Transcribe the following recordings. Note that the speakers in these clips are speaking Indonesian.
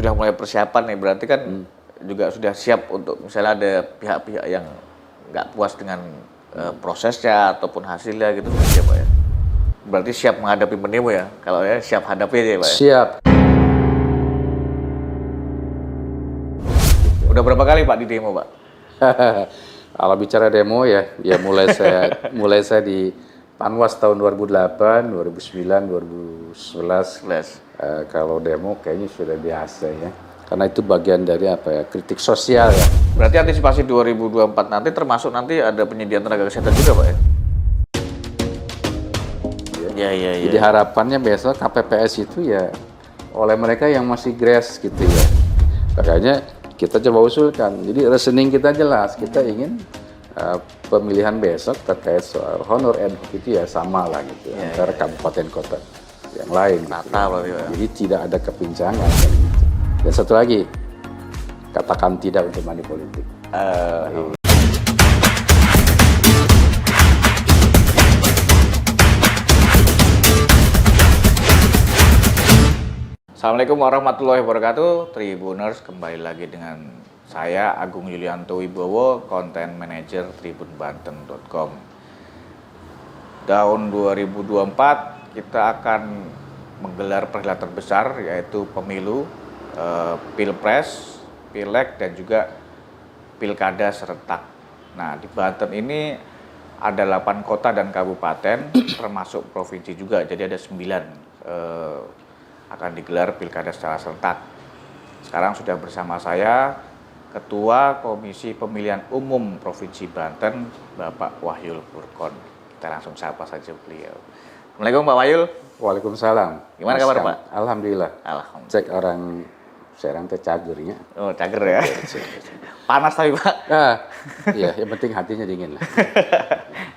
sudah mulai persiapan nih, berarti kan juga sudah siap untuk misalnya ada pihak-pihak yang nggak puas dengan prosesnya ataupun hasilnya gitu, ya Pak ya. Berarti siap menghadapi pendemo ya, kalau ya siap hadapi aja ya Pak ya. Siap. Udah berapa kali Pak di demo Pak? Kalau bicara demo ya mulai saya di Panwas tahun 2008, 2009, 2011. Kalau demo kayaknya sudah biasa ya. Karena itu bagian dari kritik sosial ya. Berarti antisipasi 2024 nanti termasuk nanti ada penyediaan tenaga kesehatan juga Pak ya? Iya. Jadi harapannya besok KPPS itu ya oleh mereka yang masih grass gitu ya. Makanya kita coba usulkan. Jadi reasoning kita jelas. Kita ingin pemilihan besok terkait soal honor ad hoc itu ya sama lah gitu antara kabupaten kota yang lain. Jadi tidak ada kepincangan. Gitu. Dan satu lagi, katakan tidak untuk money politik. Assalamualaikum warahmatullahi wabarakatuh, Tribuners, kembali lagi dengan saya Agung Yulianto Wibowo, Content Manager tribunbanten.com. Tahun 2024 kita akan menggelar perhelatan besar yaitu pemilu, pilpres, pileg dan juga pilkada serentak. Nah di Banten ini ada 8 kota dan kabupaten termasuk provinsi juga, jadi ada 9 akan digelar pilkada secara serentak. Sekarang sudah bersama saya Ketua Komisi Pemilihan Umum Provinsi Banten, Bapak Wahyul Purkon. Kita langsung sapa saja beliau. Assalamualaikum Pak Wahyul. Waalaikumsalam. Gimana kabar Pak? Alhamdulillah. Alhamdulillah. Cek orang Serang teh cagernya. Oh cager ya. Panas tapi Pak. Iya, yang penting hatinya dingin lah.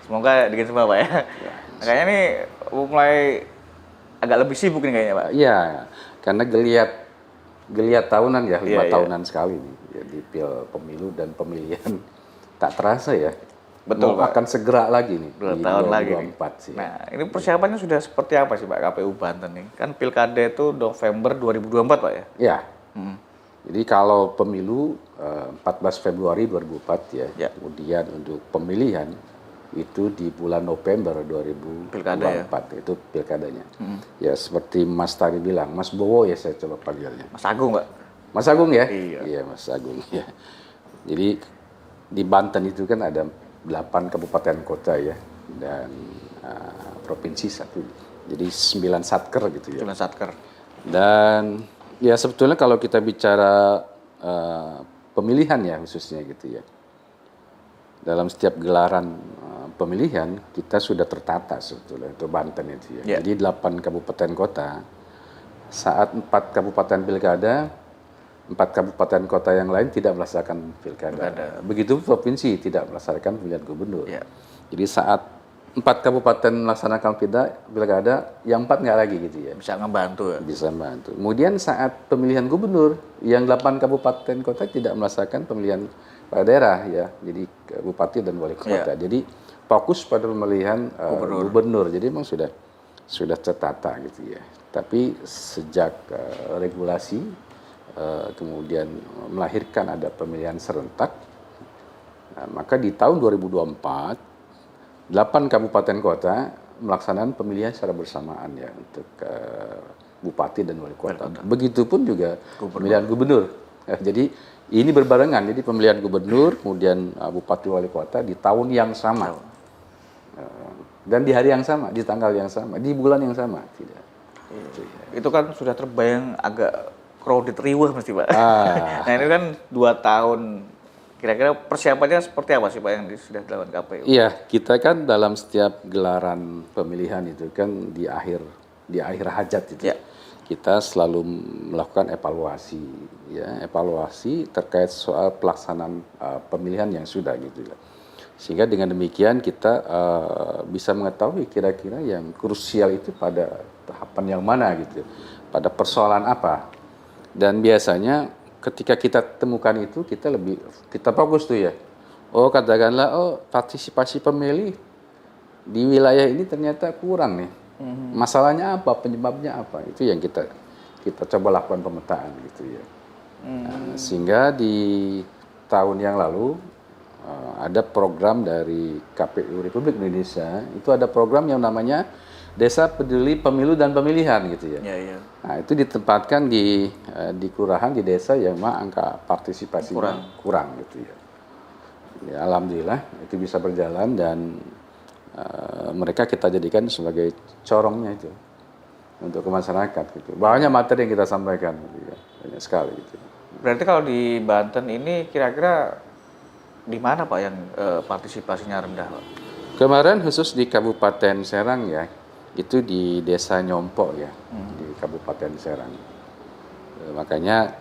Semoga dingin semua Pak ya. Kayaknya nih mulai agak lebih sibuk nih kayaknya Pak. Iya, karena geliat tahunan ya, 5 tahunan sekali nih. Jadi pemilu dan pemilihan tak terasa ya. Betul Pak. Akan segera lagi nih. 2 tahun lagi nih. Sih. Nah, ini persiapannya sudah seperti apa sih Pak KPU Banten nih? Kan pilkada itu November 2024 Pak ya? Iya. Jadi kalau pemilu 14 Februari 2004 ya. Kemudian untuk pemilihan itu di bulan November 2024 itu pilkadanya. Ya seperti Mas tadi bilang, Mas Bowo ya saya coba panggilnya. Mas Agung Pak. Mas Agung ya? Iya Mas Agung ya. Jadi di Banten itu kan ada 8 kabupaten kota ya dan provinsi 1. Jadi 9 satker gitu ya. 9 satker. Dan ya sebetulnya kalau kita bicara pemilihan ya khususnya gitu ya. Dalam setiap gelaran pemilihan kita sudah tertata sebetulnya untuk Banten itu ya. Jadi 8 kabupaten kota, saat 4 kabupaten pilkada, 4 kabupaten kota yang lain tidak melaksanakan pilkada. Begitu provinsi tidak melaksanakan pemilihan gubernur. Jadi saat 4 kabupaten melaksanakan pilkada, yang 4 nggak lagi gitu ya. Bisa ngebantu ya? Bisa membantu. Kemudian saat pemilihan gubernur, yang 8 kabupaten kota tidak melaksanakan pemilihan daerah ya, jadi bupati dan wali kota. Jadi fokus pada pemilihan gubernur. Jadi memang sudah tertata gitu ya. Tapi sejak regulasi kemudian melahirkan ada pemilihan serentak, maka di tahun 2024 8 kabupaten kota melaksanakan pemilihan secara bersamaan ya untuk bupati dan wali kota. Begitupun juga pemilihan gubernur. Jadi ini berbarengan, jadi pemilihan gubernur, kemudian bupati wali kota di tahun yang sama. Dan di hari yang sama, di tanggal yang sama, di bulan yang sama. Tidak. Itu kan sudah terbayang agak crowded riuh mesti Pak. Nah ini kan 2 tahun, kira-kira persiapannya seperti apa sih Pak yang sudah dilakukan KPU? Iya, kita kan dalam setiap gelaran pemilihan itu kan di akhir hajat itu. Kita selalu melakukan evaluasi terkait soal pelaksanaan pemilihan yang sudah gitu ya. Sehingga dengan demikian kita bisa mengetahui kira-kira yang krusial itu pada tahapan yang mana gitu, pada persoalan apa. Dan biasanya ketika kita temukan itu kita fokus tuh ya. Oh katakanlah partisipasi pemilih di wilayah ini ternyata kurang nih. Masalahnya apa, penyebabnya apa, itu yang kita kita coba lakukan pemetaan gitu ya. Sehingga di tahun yang lalu ada program dari KPU Republik Indonesia, itu ada program yang namanya Desa Peduli Pemilu dan Pemilihan gitu ya. Nah, itu ditempatkan di kelurahan, di desa yang memang angka partisipasinya kurang gitu ya. Ya, alhamdulillah itu bisa berjalan dan mereka kita jadikan sebagai corongnya itu untuk ke masyarakat gitu. Banyak materi yang kita sampaikan gitu ya. Banyak sekali gitu. Berarti kalau di Banten ini kira-kira di mana Pak yang partisipasinya rendah Pak? Kemarin khusus di Kabupaten Serang ya, itu di Desa Nyompo ya, di Kabupaten Serang. Makanya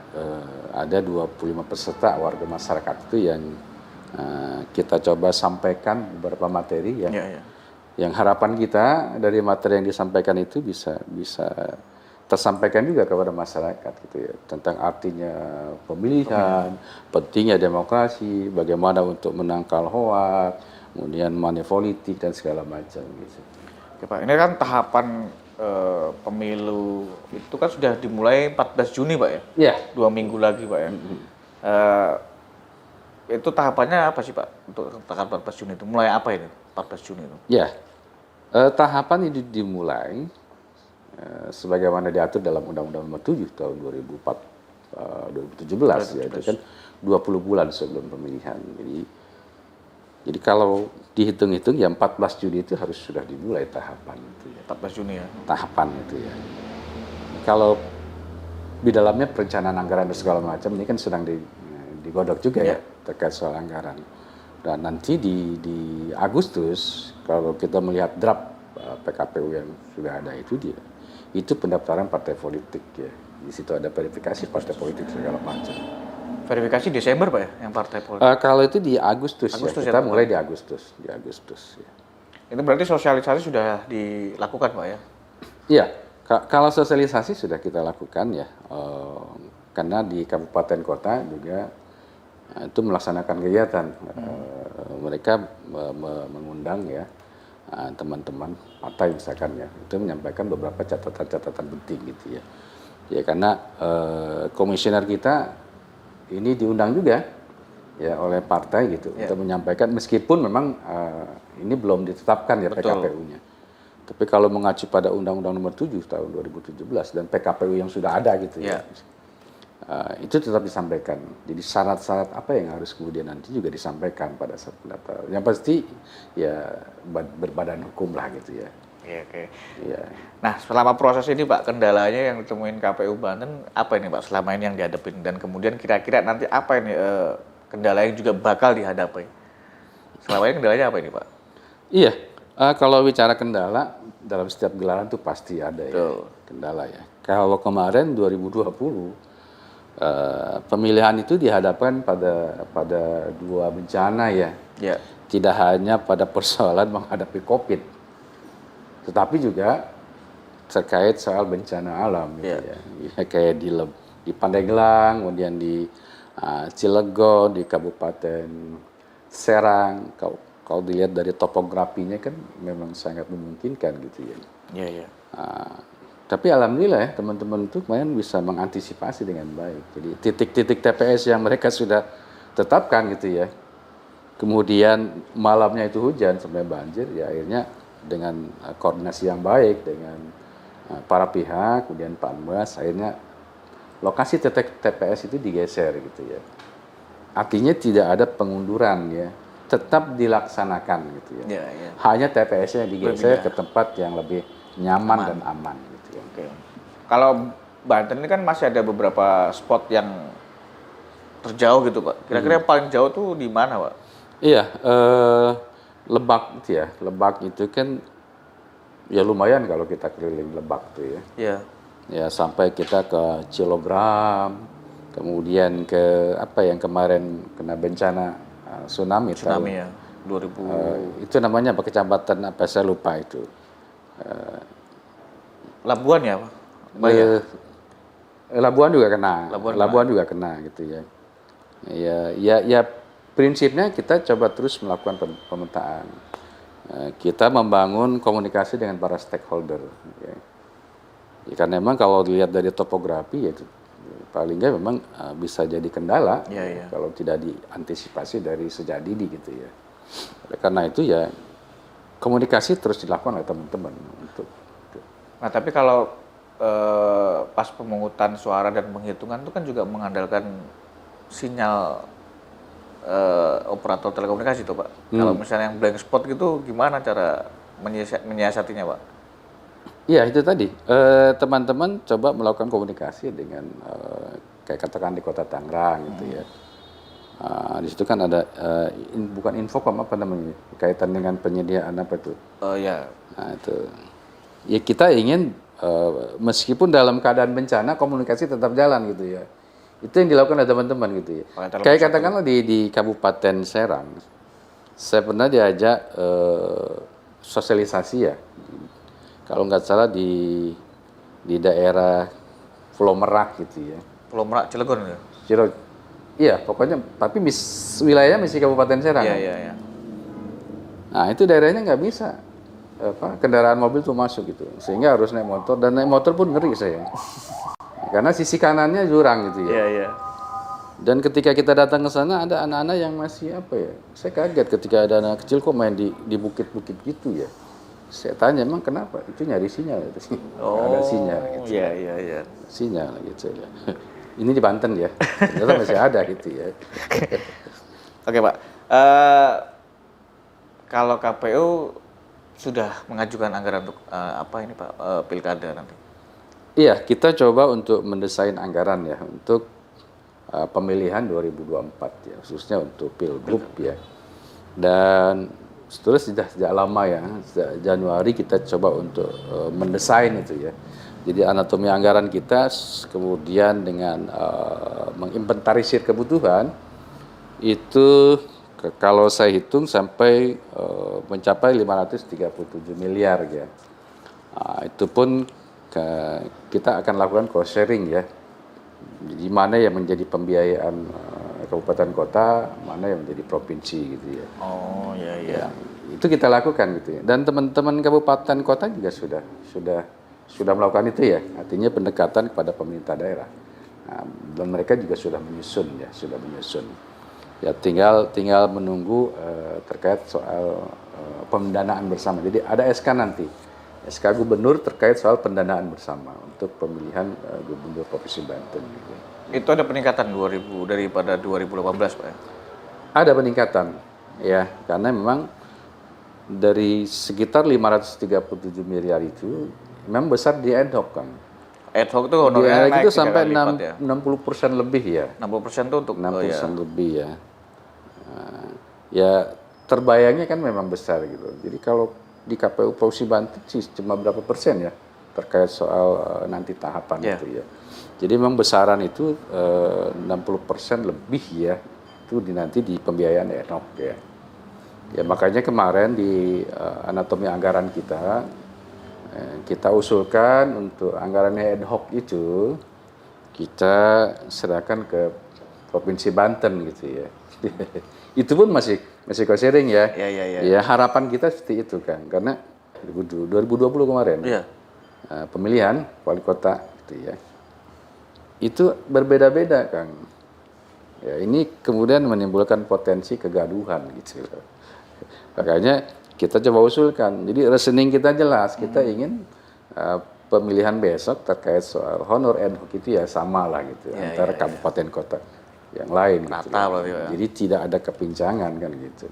ada 25 peserta warga masyarakat itu yang kita coba sampaikan beberapa materi ya. Yang harapan kita dari materi yang disampaikan itu bisa tersampaikan juga kepada masyarakat gitu ya, tentang artinya pemilihan, pentingnya demokrasi, bagaimana untuk menangkal hoak, kemudian money politik dan segala macam gitu. Oke Pak, ini kan tahapan pemilu itu kan sudah dimulai 14 Juni Pak ya? Iya. 2 minggu lagi Pak ya. Itu tahapannya apa sih Pak untuk tanggal 14 Juni itu? Mulai apa ini 14 Juni itu? Ya, tahapan ini dimulai sebagaimana diatur dalam Undang-Undang Nomor 7 tahun 2017 ya, itu kan 20 bulan sebelum pemilihan. Jadi kalau dihitung-hitung ya 14 Juni itu harus sudah dimulai tahapan itu ya. 14 Juni ya. Tahapan itu ya. Kalau di dalamnya perencanaan anggaran dan segala macam ini kan sedang digodok juga ya terkait soal anggaran. Dan nanti di Agustus kalau kita melihat draft PKPU yang sudah ada itu pendaftaran partai politik ya. Di situ ada verifikasi partai politik segala macam. Verifikasi Desember Pak ya, yang partai politik? Kalau itu di Agustus ya, kita mulai di Agustus ya. Itu berarti sosialisasi sudah dilakukan Pak ya? Iya, kalau sosialisasi sudah kita lakukan ya, karena di kabupaten kota juga itu melaksanakan kegiatan. Mereka mengundang ya teman-teman partai misalkan ya, itu menyampaikan beberapa catatan-catatan penting gitu ya. Ya karena komisioner kita ini diundang juga ya oleh partai gitu untuk menyampaikan meskipun memang ini belum ditetapkan ya PKPU-nya. Tapi kalau mengacu pada Undang-Undang Nomor 7 tahun 2017 dan PKPU yang sudah ada gitu ya. Itu tetap disampaikan. Jadi syarat-syarat apa yang harus kemudian nanti juga disampaikan pada saat pendaftaran. Yang pasti ya berbadan hukum lah gitu ya. Oke. Ya. Nah, selama proses ini Pak, kendalanya yang ditemuin KPU Banten apa ini Pak selama ini yang dihadapin dan kemudian kira-kira nanti apa ini kendala yang juga bakal dihadapi? Selama ini kendalanya apa ini Pak? Iya, kalau bicara kendala dalam setiap gelaran itu pasti ada ya kendala ya. Kalau kemarin 2020 pemilihan itu dihadapkan pada dua bencana ya. Tidak hanya pada persoalan menghadapi COVID, tetapi juga terkait soal bencana alam gitu ya. Kayak di Pandeglang, kemudian di Cilegon, di Kabupaten Serang. Kalau dilihat dari topografinya kan memang sangat memungkinkan gitu ya. Tapi alhamdulillah ya teman-teman itu kemarin bisa mengantisipasi dengan baik. Jadi titik-titik TPS yang mereka sudah tetapkan gitu ya. Kemudian malamnya itu hujan sampai banjir ya, akhirnya dengan koordinasi yang baik dengan para pihak, kemudian Panwas, akhirnya lokasi TPS itu digeser gitu ya. Artinya tidak ada pengunduran ya, tetap dilaksanakan gitu ya. Hanya TPS-nya digeser ke tempat yang lebih nyaman dan aman gitu ya. Kalau Banten ini kan masih ada beberapa spot yang terjauh gitu Pak. Kira-kira yang paling jauh tuh di mana Pak? Iya, Lebak gitu ya. Lebak itu kan ya lumayan kalau kita keliling Lebak tuh ya. Ya sampai kita ke Cilogram, kemudian ke apa yang kemarin kena bencana tsunami ya 2000 itu namanya apa, kecamatan apa saya lupa itu. Labuan ya Pak? Labuan juga kena. Labuan juga kena gitu ya. Ya prinsipnya kita coba terus melakukan pemetaan. Kita membangun komunikasi dengan para stakeholder. Ya, karena memang kalau dilihat dari topografi ya itu paling nggak memang bisa jadi kendala kalau tidak diantisipasi dari sejak dini gitu ya. Oleh karena itu ya komunikasi terus dilakukan oleh teman-teman untuk. Nah, tapi kalau pas pemungutan suara dan penghitungan itu kan juga mengandalkan sinyal operator telekomunikasi tuh Pak. Kalau misalnya yang blank spot gitu gimana cara menyiasatinya Pak? Iya itu tadi teman-teman coba melakukan komunikasi dengan kayak katakan di Kota Tangerang gitu ya. Di situ kan ada bukan Infocom apa namanya kaitan dengan penyediaan apa itu? Oh ya. Nah itu ya kita ingin meskipun dalam keadaan bencana komunikasi tetap jalan gitu ya. Itu yang dilakukan oleh teman-teman gitu ya. Kayak katakanlah di Kabupaten Serang, saya pernah diajak sosialisasi ya. Kalau nggak salah di daerah Pulau Merak gitu ya. Pulau Merak Cilegon ya? Iya, pokoknya tapi wilayahnya masih Kabupaten Serang. Iya. Nah, itu daerahnya nggak bisa kendaraan mobil tuh masuk gitu. Sehingga harus naik motor dan naik motor pun ngeri saya. Karena sisi kanannya jurang gitu ya. Iya. Dan ketika kita datang ke sana ada anak-anak yang masih apa ya? Saya kaget ketika ada anak kecil kok main di bukit-bukit gitu ya. Saya tanya emang kenapa? Itu nyari sinyal itu. Ada sinyal gitu. Iya. Sinyal gitu ya. Ini di Banten ya. Ternyata masih ada gitu ya. Oke Pak. Kalau KPU sudah mengajukan anggaran untuk apa ini Pak pilkada nanti? Iya, kita coba untuk mendesain anggaran ya untuk pemilihan 2024 ya, khususnya untuk pilgub ya. Dan seterusnya sejak lama ya, sejak Januari kita coba untuk mendesain itu ya. Jadi anatomi anggaran kita kemudian dengan menginventarisir kebutuhan itu kalau saya hitung sampai mencapai 537 miliar ya. Itu pun kita akan lakukan cost sharing ya. Di mana yang menjadi pembiayaan kabupaten kota, mana yang menjadi provinsi gitu ya. Oh iya. Ya, itu kita lakukan gitu ya. Dan teman-teman kabupaten kota juga sudah melakukan itu ya. Artinya pendekatan kepada pemerintah daerah. Nah, dan mereka juga sudah menyusun. Ya tinggal menunggu terkait soal pendanaan bersama. Jadi ada SK nanti. SK Gubernur terkait soal pendanaan bersama untuk pemilihan Gubernur Provinsi Banten. Gitu. Itu ada peningkatan daripada 2018 Pak ya? Ada peningkatan ya, karena memang dari sekitar 537 miliar itu memang besar di ad hoc kan. Ad hoc itu honornya naik itu sampai 60% lebih ya. 60% itu untuk 60% lebih ya. Ya terbayangnya kan memang besar gitu. Jadi kalau di KPU Provinsi Banten sih cuma berapa persen ya terkait soal nanti tahapan itu ya. Jadi memang besaran itu 60% lebih ya itu nanti di pembiayaan ad hoc ya. Ya makanya kemarin di anatomi anggaran kita usulkan untuk anggaran ad hoc itu kita serahkan ke Provinsi Banten gitu ya. Itu pun masih cost sharing ya. Iya. Ya harapan kita seperti itu kan, karena 2020 kemarin pemilihan wali kota gitu ya. Itu berbeda-beda Kang. Ya ini kemudian menimbulkan potensi kegaduhan gitu. Makanya kita coba usulkan. Jadi reasoning kita jelas, kita ingin pemilihan besok terkait soal honor ad hoc itu ya sama lah gitu antara kabupaten kota yang lain gitu. Jadi tidak ada kepincangan kan gitu.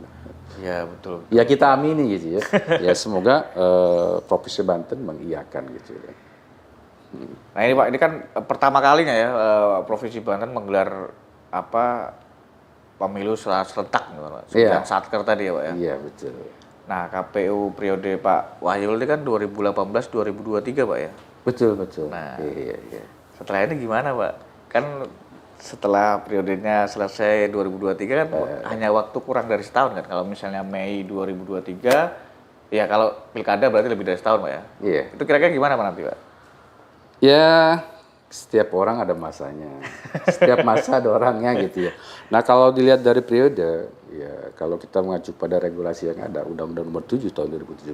Iya betul. Ya kita amini gitu ya. Ya semoga Provinsi Banten mengiyakan gitu ya. Nah ini Pak, ini kan pertama kalinya ya Provinsi Banten menggelar pemilu serentak gitu Pak. Sembilan satker tadi ya Pak ya. Iya betul. Nah KPU periode Pak Wahyul ini kan 2018-2023 Pak ya. Betul. Nah iya. setelah ini gimana Pak? Kan setelah periodenya selesai 2023 kan hanya waktu kurang dari setahun kan. Kalau misalnya Mei 2023, ya kalau pilkada berarti lebih dari setahun Pak ya. Iya. Itu kira-kira gimana Pak nanti Pak? Ya setiap orang ada masanya. Setiap masa ada orangnya gitu ya. Nah kalau dilihat dari periode, ya kalau kita mengacu pada regulasi yang ada, Undang-Undang Nomor 7 tahun 2017,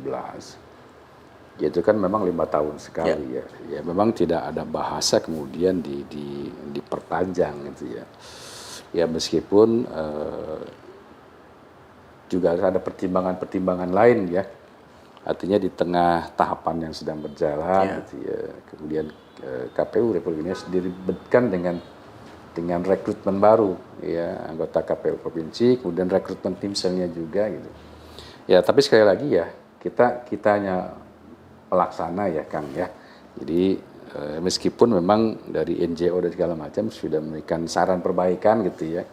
Itu kan memang 5 tahun sekali ya. Ya memang tidak ada bahasa kemudian diperpanjang gitu ya. Ya meskipun juga ada pertimbangan-pertimbangan lain ya. Artinya di tengah tahapan yang sedang berjalan gitu ya. Kemudian KPU Republik Indonesia diribetkan dengan rekrutmen baru ya, anggota KPU provinsi, kemudian rekrutmen timselnya juga gitu. Ya, tapi sekali lagi ya, kita hanya pelaksana ya Kang ya. Jadi meskipun memang dari NGO dan segala macam sudah memberikan saran perbaikan gitu ya.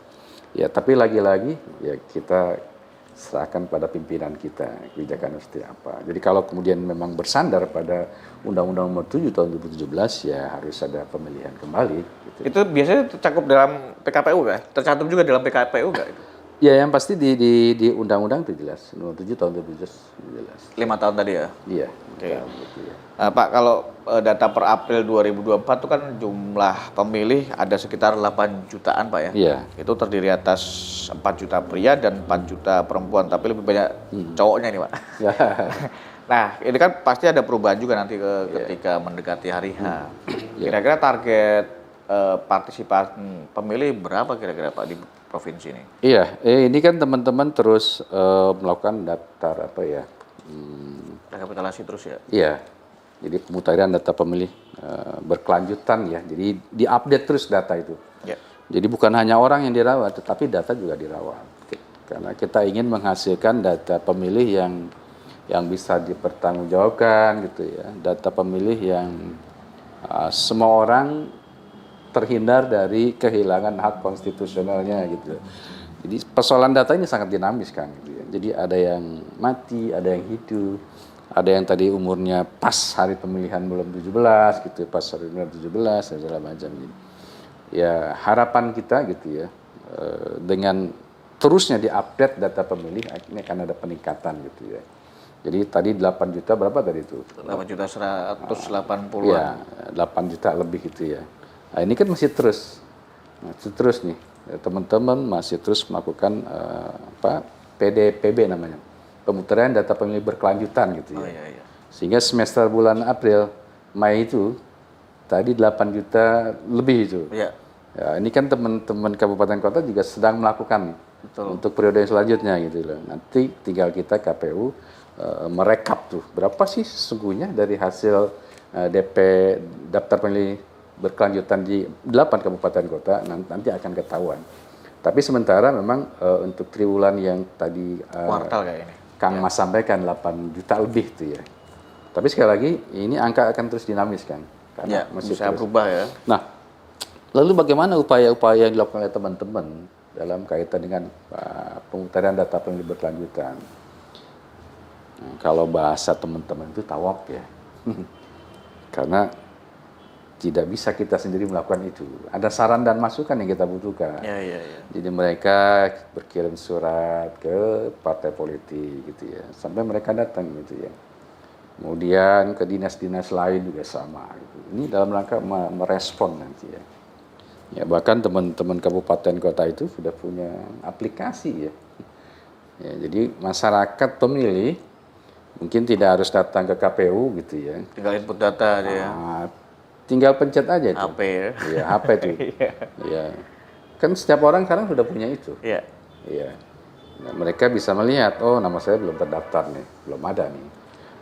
Ya, tapi lagi-lagi ya kita serahkan pada pimpinan kita kebijakan seperti apa. Jadi kalau kemudian memang bersandar pada Undang-Undang Nomor 7 tahun 2017 ya harus ada pemilihan kembali. Gitu. Itu biasanya tercakup dalam PKPU nggak? Tercantum juga dalam PKPU nggak? Ya yang pasti di Undang-Undang itu jelas, Nomor 7 tahun 2017 jelas. 5 tahun tadi ya? Iya. Oke. Gitu ya. Pak, kalau data per April 2024 itu kan jumlah pemilih ada sekitar 8 jutaan Pak ya? Iya. Itu terdiri atas 4 juta pria dan 4 juta perempuan, tapi lebih banyak cowoknya nih Pak. Nah, ini kan pasti ada perubahan juga nanti ketika mendekati hari H. Kira-kira target partisipasi pemilih berapa kira-kira Pak di provinsi ini? Iya, ini kan teman-teman terus melakukan daftar apa ya? Rekapitulasi terus ya? Iya, jadi pemutahiran data pemilih berkelanjutan ya. Jadi diupdate terus data itu. Ya. Jadi bukan hanya orang yang dirawat, tetapi data juga dirawat. Karena kita ingin menghasilkan data pemilih yang bisa dipertanggungjawabkan gitu ya. Data pemilih yang semua orang terhindar dari kehilangan hak konstitusionalnya gitu. Jadi persoalan data ini sangat dinamis kan gitu ya. Jadi ada yang mati, ada yang hidup, ada yang tadi umurnya pas hari pemilihan belum 17 gitu, pas hari pemilihan 17 dan segala macam gitu. Ya harapan kita gitu ya dengan terusnya diupdate data pemilih ini akan ada peningkatan gitu ya. Jadi tadi 8 juta berapa tadi itu? 8 juta 180-an. Ya, 8 juta lebih gitu ya. Nah, ini kan masih terus nih teman-teman masih terus melakukan PDPB namanya, pemutaran data pemilih berkelanjutan gitu ya. Iya. Sehingga semester bulan April, Mei itu tadi 8 juta lebih itu. Iya. Ya, ini kan teman-teman kabupaten kota juga sedang melakukan untuk periode selanjutnya gitu loh. Nanti tinggal kita KPU merekap tuh berapa sih sesungguhnya dari hasil DP daftar pemilih berkelanjutan di 8 kabupaten kota nanti akan ketahuan. Tapi sementara memang untuk triwulan yang tadi kuartal kayak ini. Kang Mas sampaikan 8 juta lebih tuh ya. Tapi sekali lagi ini angka akan terus dinamis kan. Karena masih bisa terus berubah ya. Nah, lalu bagaimana upaya-upaya yang dilakukan oleh teman-teman dalam kaitan dengan pemutaran data pemilih berkelanjutan? Nah, kalau bahasa teman-teman itu tawaf ya. Karena tidak bisa kita sendiri melakukan itu. Ada saran dan masukan yang kita butuhkan. Iya. Jadi mereka berkirim surat ke partai politik gitu ya. Sampai mereka datang gitu ya. Kemudian ke dinas-dinas lain juga sama gitu. Ini dalam rangka merespon nanti ya. Ya bahkan teman-teman kabupaten kota itu sudah punya aplikasi ya. Ya jadi masyarakat pemilih mungkin tidak harus datang ke KPU gitu ya. Tinggal input data aja ya. Tinggal pencet aja itu. HP ya. Iya, HP itu. Iya. Kan setiap orang sekarang sudah punya itu. Iya. Iya. Nah, mereka bisa melihat, oh nama saya belum terdaftar nih, belum ada nih.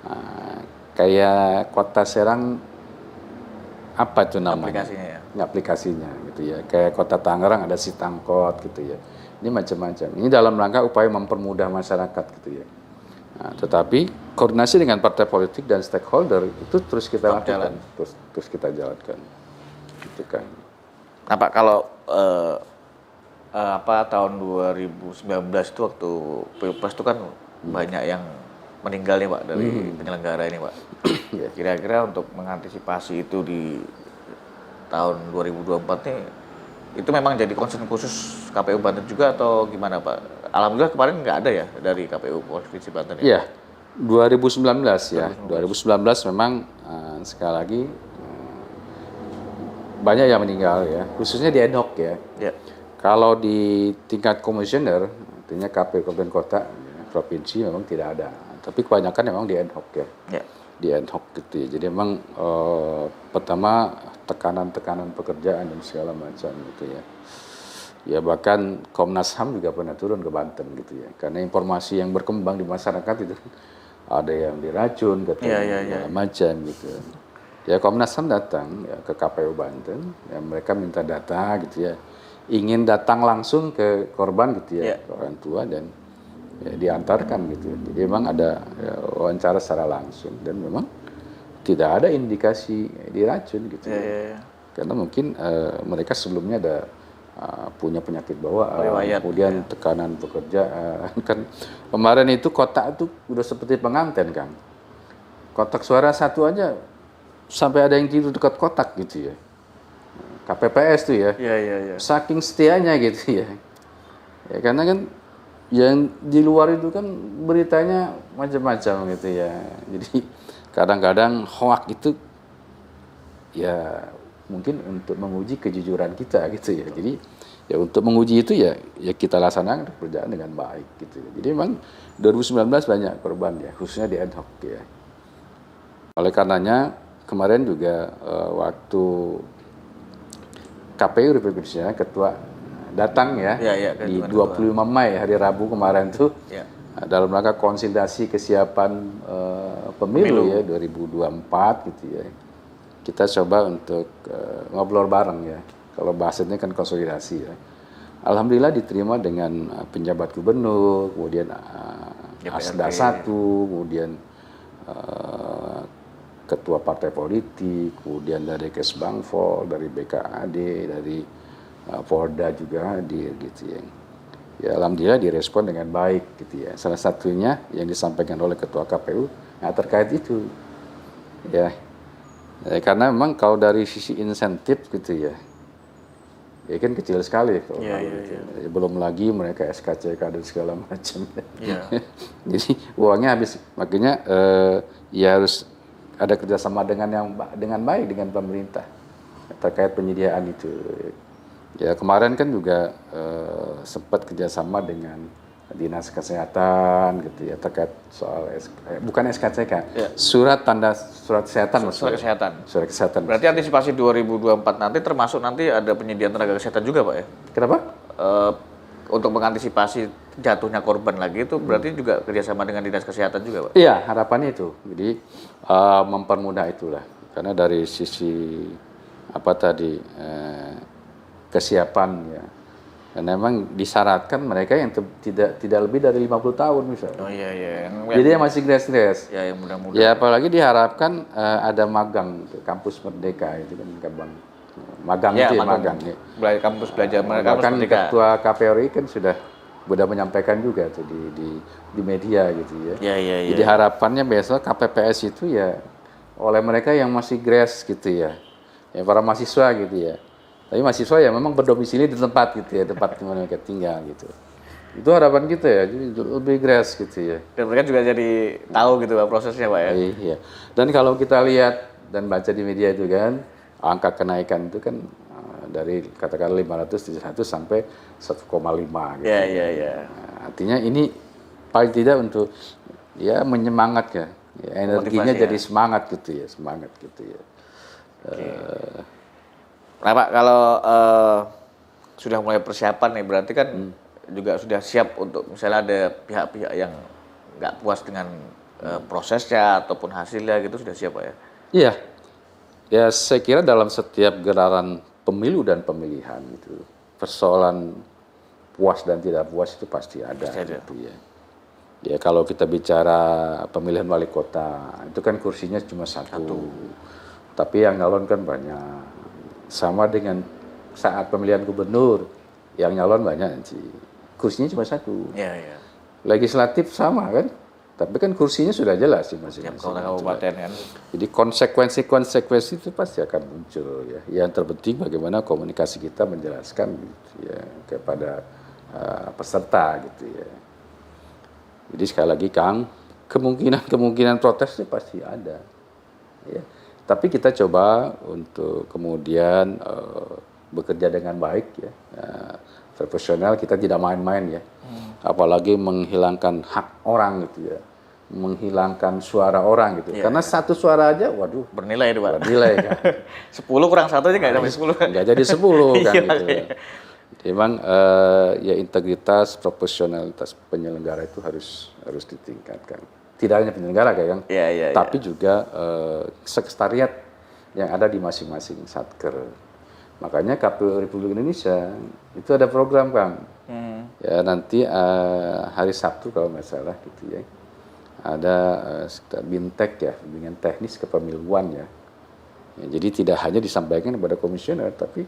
Nah, kayak Kota Serang apa itu namanya? Aplikasinya ya. Aplikasinya gitu ya. Kayak Kota Tangerang ada Sitangkot gitu ya. Ini macam-macam. Ini dalam rangka upaya mempermudah masyarakat gitu ya. Nah, tetapi koordinasi dengan partai politik dan stakeholder itu terus kita lakukan, terus kita jalankan, gitu kan. Nah Pak, kalau tahun 2019 itu waktu Pilpres itu kan banyak yang meninggal nih Pak dari penyelenggara ini Pak. Kira-kira untuk mengantisipasi itu di tahun 2024 nih, itu memang jadi concern khusus KPU Banten juga atau gimana Pak? Alhamdulillah kemarin nggak ada ya dari KPU Provinsi Banten ya? Iya, 2019 ya. 2019 memang sekali lagi banyak yang meninggal ya, khususnya di ad hoc ya. Iya. Kalau di tingkat komisioner, artinya KPU Kabupaten Kota, ya, provinsi memang tidak ada. Tapi kebanyakan memang di ad hoc ya. Iya. di ad hoc gitu ya. Jadi memang pertama tekanan-tekanan pekerjaan dan segala macam gitu ya. Ya bahkan Komnas HAM juga pernah turun ke Banten gitu ya. Karena informasi yang berkembang di masyarakat itu ada yang diracun, katanya segala macam gitu. Ya Komnas HAM datang ya, ke KPU Banten, ya mereka minta data gitu ya. Ingin datang langsung ke korban gitu ya, ke orang tua dan ya, diantarkan gitu. Jadi memang ada ya, wawancara secara langsung dan memang tidak ada indikasi diracun gitu. Karena mungkin mereka sebelumnya ada punya penyakit bawaan, kemudian tekanan pekerjaan. Kan kemarin itu kotak itu udah seperti pengantin kan. Kotak suara satu aja sampai ada yang tidur dekat kotak gitu ya. KPPS tuh ya. Saking setianya gitu ya. Ya karena kan yang di luar itu kan beritanya macam-macam gitu ya. Jadi kadang-kadang hoak itu ya mungkin untuk menguji kejujuran kita gitu ya. Jadi ya untuk menguji itu ya kita laksanakan pekerjaan dengan baik gitu. Jadi memang 2019 banyak korban ya, khususnya di ad hoc ya. Oleh karenanya kemarin juga waktu KPU Republik Indonesia ketua datang ya, di 25 Mei hari Rabu kemarin tuh dalam rangka konsolidasi kesiapan pemilu ya 2024 gitu ya. Kita coba untuk ngobrol bareng ya. Kalau bahasanya kan konsolidasi ya. Alhamdulillah diterima dengan penjabat gubernur, kemudian Asda 1, kemudian ketua partai politik, kemudian dari Kesbangpol, dari BKAD, dari Polda juga hadir gitu ya. Ya alhamdulillah direspon dengan baik gitu ya. Salah satunya yang disampaikan oleh ketua KPU terkait itu ya. Karena memang kalau dari sisi insentif gitu ya kan kecil sekali kalau gitu. Ya, belum lagi mereka SKCK dan segala macam. Jadi uangnya habis, makanya ya harus ada kerjasama dengan baik dengan pemerintah terkait penyediaan itu. Ya kemarin kan juga sempat kerjasama dengan Dinas Kesehatan gitu ya terkait soal bukan SKCK, surat kesehatan. Surat kesehatan. Surat kesehatan. Berarti antisipasi 2024 nanti termasuk nanti ada penyediaan tenaga kesehatan juga, Pak ya? Kenapa? Untuk mengantisipasi jatuhnya korban lagi itu berarti juga kerjasama dengan Dinas Kesehatan juga, Pak? Iya, harapannya itu. Jadi mempermudah itulah. Karena dari sisi apa tadi kesiapan ya. Dan memang disyaratkan mereka yang tidak lebih dari 50 tahun misalnya. Jadi yang masih grass. Ya, yang mudah-mudahan. Ya apalagi diharapkan ada magang ke kampus Merdeka itu kan kampung magang itu ya magang. Kampus belajar mereka. Bahkan ketua KPRI kan sudah menyampaikan juga tuh di media gitu ya. Jadi harapannya besok KPPS itu ya oleh mereka yang masih grass gitu ya. Ya para mahasiswa gitu ya. Tapi mahasiswa ya memang berdomisili di tempat gitu ya, tempat di mana mereka tinggal gitu. Itu harapan kita ya, jadi lebih grass gitu ya. Dan mereka juga jadi tahu gitu Pak prosesnya Pak ya. Iya. Dan kalau kita lihat dan baca di media itu kan, angka kenaikan itu kan dari katakan 500, 700 sampai 1,5 gitu. Iya. Nah, artinya ini paling tidak untuk ya menyemangat ya, energinya jadi semangat gitu ya. Nah Pak, kalau sudah mulai persiapan nih, berarti kan juga sudah siap untuk misalnya ada pihak-pihak yang nggak puas dengan prosesnya ataupun hasilnya gitu, sudah siap Pak ya? Iya, ya saya kira dalam setiap gelaran pemilu dan pemilihan itu persoalan puas dan tidak puas itu pasti ada. Gitu ya. Ya kalau kita bicara pemilihan wali kota, itu kan kursinya cuma satu. Tapi yang nyalon kan banyak. Sama dengan saat pemilihan gubernur, yang nyalon banyak sih. Kursinya cuma satu. Legislatif sama kan, tapi kan kursinya sudah jelas sih masing-masing. Kabupaten kan. Jadi konsekuensi itu pasti akan muncul ya. Yang terpenting bagaimana komunikasi kita menjelaskan gitu, ya kepada peserta gitu ya. Jadi sekali lagi Kang, kemungkinan protes itu pasti ada. Ya. Tapi kita coba untuk kemudian bekerja dengan baik ya, profesional, kita tidak main-main ya, apalagi menghilangkan hak orang gitu ya, menghilangkan suara orang gitu. Karena satu suara aja, waduh, bernilai itu Pak. bernilai kan. 10 kurang 1 aja nggak sampai 10 kan. Nggak jadi 10 kan Iya, gitu. iya. Jadi emang ya integritas, proporsionalitas penyelenggara itu harus ditingkatkan. Tidak hanya penyelenggara kan, Iya. tapi juga sekretariat yang ada di masing-masing satker. Makanya KPU Republik Indonesia itu ada program Kang. Ya nanti hari Sabtu kalau nggak salah gitu ya. Ada BINTEK ya, bimbingan teknis kepemiluan ya. Ya. Jadi tidak hanya disampaikan kepada komisioner, tapi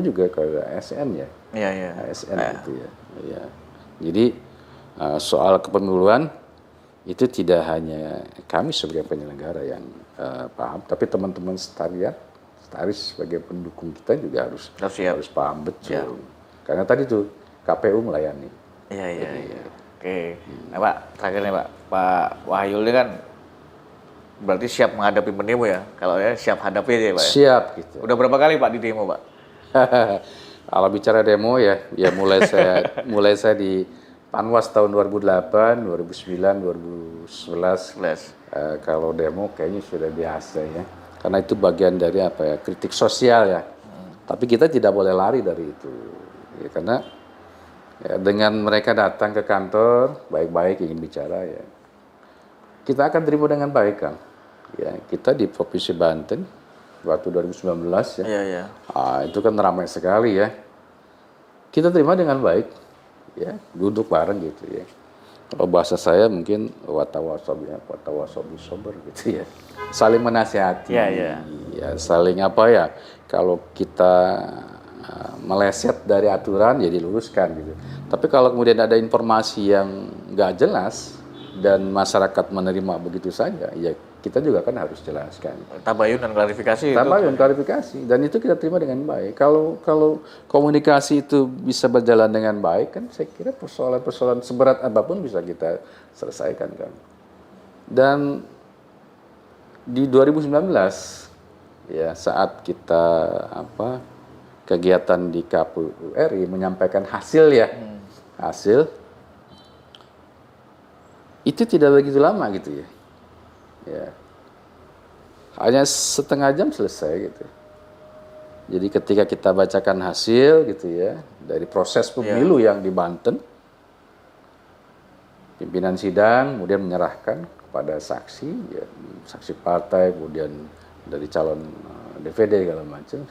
juga ke ASN ya. Iya. ASN gitu ya. Ya. Jadi soal kepemiluan itu tidak hanya kami sebagai penyelenggara yang paham, tapi teman-teman Staris sebagai pendukung kita juga harus paham betul. Ya. Karena tadi tuh KPU melayani. Iya. Oke. Nah Pak, terakhir nih Pak Wahyu ini kan berarti siap menghadapi pendemo ya? Kalau ya siap hadapi aja ya Pak? Siap gitu. Udah berapa kali Pak di demo Pak? Kalau bicara demo ya mulai saya di Panwas tahun 2008, 2009, 2011. Kalau demo kayaknya sudah biasa ya. Karena itu bagian dari kritik sosial ya. Tapi kita tidak boleh lari dari itu. Ya, karena ya, dengan mereka datang ke kantor baik-baik ingin bicara ya. Kita akan terima dengan baik Kang. Ya, kita di Provinsi Banten waktu 2019 ya. Iya. Itu kan ramai sekali ya. Kita terima dengan baik. Ya, duduk bareng gitu ya. Kalau bahasa saya mungkin watawasobi sober gitu ya. Saling menasihati. Iya. Ya, saling kalau kita meleset dari aturan ya diluruskan gitu. Tapi kalau kemudian ada informasi yang nggak jelas dan masyarakat menerima begitu saja, ya kita juga kan harus jelaskan. Tabayun dan klarifikasi. Klarifikasi dan itu kita terima dengan baik. Kalau komunikasi itu bisa berjalan dengan baik kan, saya kira persoalan seberat apapun bisa kita selesaikan kan. Dan di 2019 ya saat kita kegiatan di KPU RI menyampaikan hasil ya. Hasil itu tidak begitu lama gitu ya. Ya. Hanya setengah jam selesai gitu. Jadi ketika kita bacakan hasil gitu ya dari proses pemilu yang di Banten, pimpinan sidang kemudian menyerahkan kepada saksi, ya, saksi partai, kemudian dari calon DPD segala macam,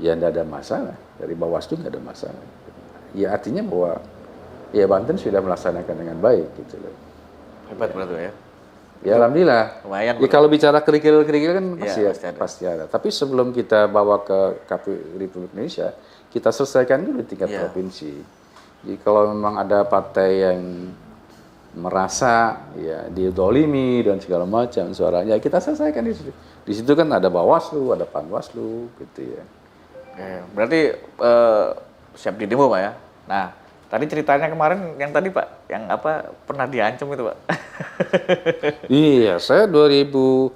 ya tidak ada masalah. Dari Bawaslu nggak ada masalah. Ya artinya bahwa ya Banten sudah melaksanakan dengan baik gitu loh. Hebat berarti ya. Ya alhamdulillah. Lumayan. Ya kalau bicara kerikil kan pasti ada. Tapi sebelum kita bawa ke KPU Republik Indonesia, kita selesaikan dulu di tingkat provinsi. Jadi kalau memang ada partai yang merasa ya didolimi dan segala macam suaranya, kita selesaikan di situ. Di situ kan ada Bawaslu, ada Panwaslu gitu ya. Oke, berarti siap di demo Pak ya. Nah, tadi ceritanya kemarin yang tadi Pak, yang pernah diancam itu Pak. Iya, saya 2011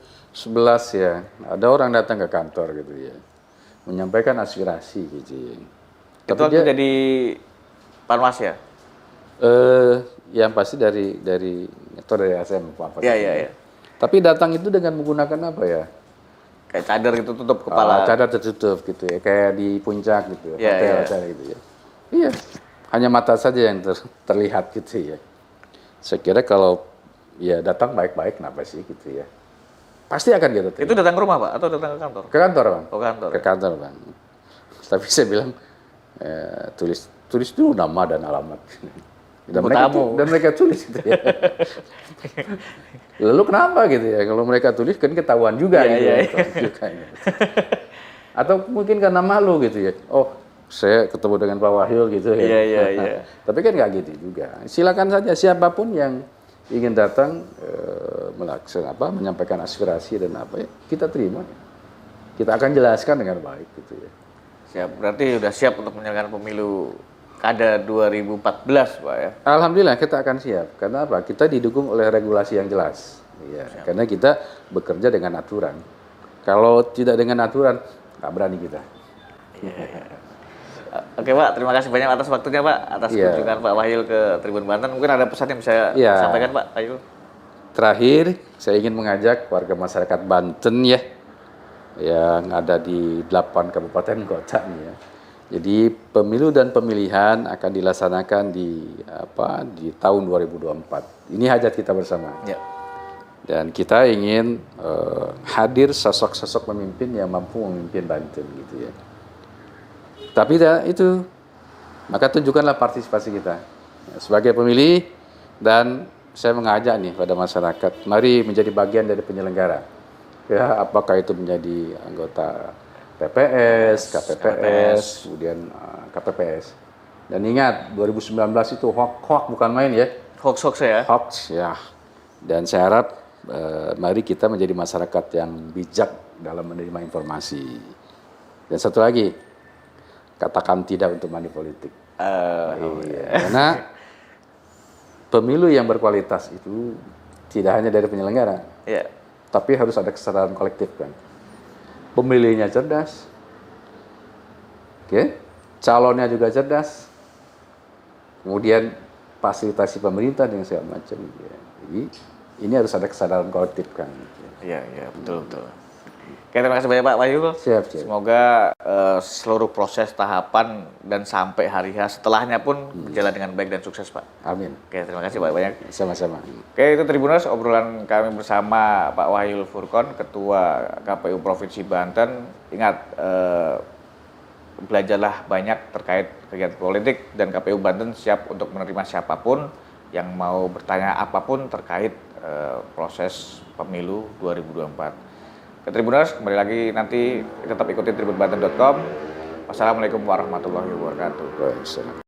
ya, ada orang datang ke kantor gitu ya, menyampaikan aspirasi gitu ya. Itu waktu jadi Panwas ya? Yang pasti dari ASN apa? Iya. Tapi datang itu dengan menggunakan apa ya? Kayak cadar gitu tutup kepala. Cadar tertutup gitu ya, kayak di puncak gitu ya, hotel gitu ya. Iya, hanya mata saja yang terlihat gitu ya. Saya kira kalau ya datang baik-baik, kenapa sih gitu ya? Pasti akan gitu. Itu datang ke rumah Pak atau datang ke kantor? Ke kantor Bang. Oh kantor. Ke kantor Bang. Tapi saya bilang tulis dulu nama dan alamat. Dan mereka tulis gitu ya. Lalu kenapa gitu ya? Kalau mereka tulis kan ketahuan juga gitu. Atau mungkin karena malu gitu ya. Oh, saya ketemu dengan Pak Wahyu gitu ya. Iya. Tapi kan nggak gitu juga. Silakan saja siapapun yang ingin datang menyampaikan aspirasi dan kita terima. Kita akan jelaskan dengan baik gitu ya. Siap. Berarti udah siap untuk menyelenggarakan pemilu Kada 2014 Pak ya. Alhamdulillah kita akan siap. Karena apa? Kita didukung oleh regulasi yang jelas. Ya, karena kita bekerja dengan aturan. Kalau tidak dengan aturan, nggak berani kita. Iya. Oke Pak, terima kasih banyak atas waktunya Pak, atas kunjungan Pak Wahyul ke Tribun Banten. Mungkin ada pesan yang bisa sampaikan Pak Wahyul. Terakhir, saya ingin mengajak warga masyarakat Banten ya, yang ada di 8 kabupaten kota nih ya. Jadi pemilu dan pemilihan akan dilaksanakan di tahun 2024. Ini hajat kita bersama. Ya. Dan kita ingin hadir sosok-sosok pemimpin yang mampu memimpin Banten gitu ya. Tapi itu, maka tunjukkanlah partisipasi kita sebagai pemilih, dan saya mengajak nih pada masyarakat, mari menjadi bagian dari penyelenggara. Ya, apakah itu menjadi anggota PPS, KPPS, kemudian KPPS. Dan ingat, 2019 itu hoax bukan main ya. Hoax ya? Hoax ya. Dan saya harap mari kita menjadi masyarakat yang bijak dalam menerima informasi. Dan satu lagi, katakan tidak untuk money politik. Karena pemilu yang berkualitas itu tidak hanya dari penyelenggara, tapi harus ada kesadaran kolektif kan. Pemilihnya cerdas, calonnya juga cerdas, kemudian fasilitasi pemerintah dengan segala macam. Jadi ini harus ada kesadaran kolektif kan. Iya, betul. Oke, terima kasih banyak Pak Wahyul. Siap. Semoga seluruh proses tahapan dan sampai hari H setelahnya pun berjalan dengan baik dan sukses Pak. Amin. Oke, terima kasih banyak. Sama-sama. Oke, itu Tribuners, obrolan kami bersama Pak Wahyul Furqon, Ketua KPU Provinsi Banten. Ingat, belajarlah banyak terkait kegiatan politik, dan KPU Banten siap untuk menerima siapapun yang mau bertanya apapun terkait proses pemilu 2024. Ke Tribuners, kembali lagi nanti tetap ikuti tribunbanten.com. Wassalamualaikum warahmatullahi wabarakatuh.